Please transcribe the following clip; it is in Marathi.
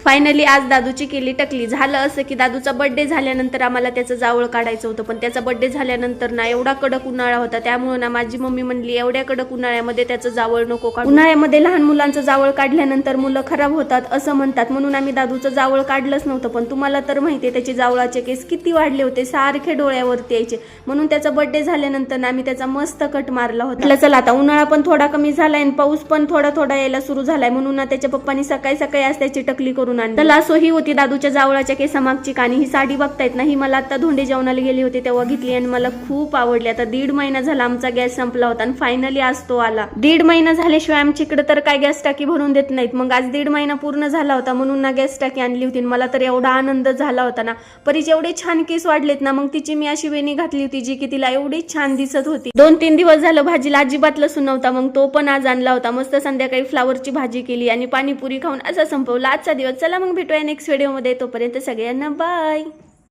फायनली आज दादूची केली टकली. झालं असं की दादूचा बर्थडे झाल्यानंतर आम्हाला त्याचं जावळ काढायचं होतं, पण त्याचा बर्थडे झाल्यानंतर ना एवढा कडक उन्हाळा होता, त्यामुळे ना माझी मम्मी म्हणली एवढ्या कडक उन्हाळ्यामध्ये त्याचं जावळ नको काढू. उन्हाळ्यामध्ये लहान मुलांचं जावळ काढल्यानंतर मुलं खराब होतात असं म्हणतात, म्हणून आम्ही दादूचं जावळ काढलंच नव्हतं. पण तुम्हाला तर माहितीये त्याचे जावळाचे केस किती वाढले होते, सारखे डोळ्यावरती यायचे. म्हणून त्याचा बर्थडे झाल्यानंतर ना आम्ही त्याचा मस्त कट मारला होता. चला आता उन्हाळा पण थोडा कमी झालाय आणि पाऊस पण थोडा थोडा यायला सुरू झालाय, म्हणून ना त्याच्या पप्पांनी सकाळी सकाळी आज त्याची टकली करून आणली. तर असो ही होती दादूच्या जावळाच्या केसामागची कहाणी. ही साडी बघतायत ना, ही मला आता धोंडे जेवणाला गेली होती तेव्हा घेतली आणि मला खूप आवडली. आता 1.5 महिना झाला आमचा गॅस संपला होता आणि फायनली आज तो आला. 1.5 महिना झाल्याशिवाय आमच्याकडे तर काय गॅस टाकी भरून देत नाहीत. मग आज 1.5 महिना पूर्ण झाला होता म्हणून ना गॅस टाकी आणली होती. मला तर एवढा आनंद झाला होता ना. परीचे एवढे छान केस वाढलेत ना, मग तिची मी अशी वेणी घातली होती जी की तिला एवढी छान दिसत होती. 2-3 दिवस झालं भाजीला अजिबात लसूण नव्हता, मग तो पण आज आणला होता. मस्त संध्याकाळी फ्लावरची भाजी केली आणि पाणीपुरी खाऊन असा संपवला आजचा दिवस. चला मग भेटूया नेक्स्ट व्हिडिओ मध्ये. तोपर्यंत सगळ्यांना बाय.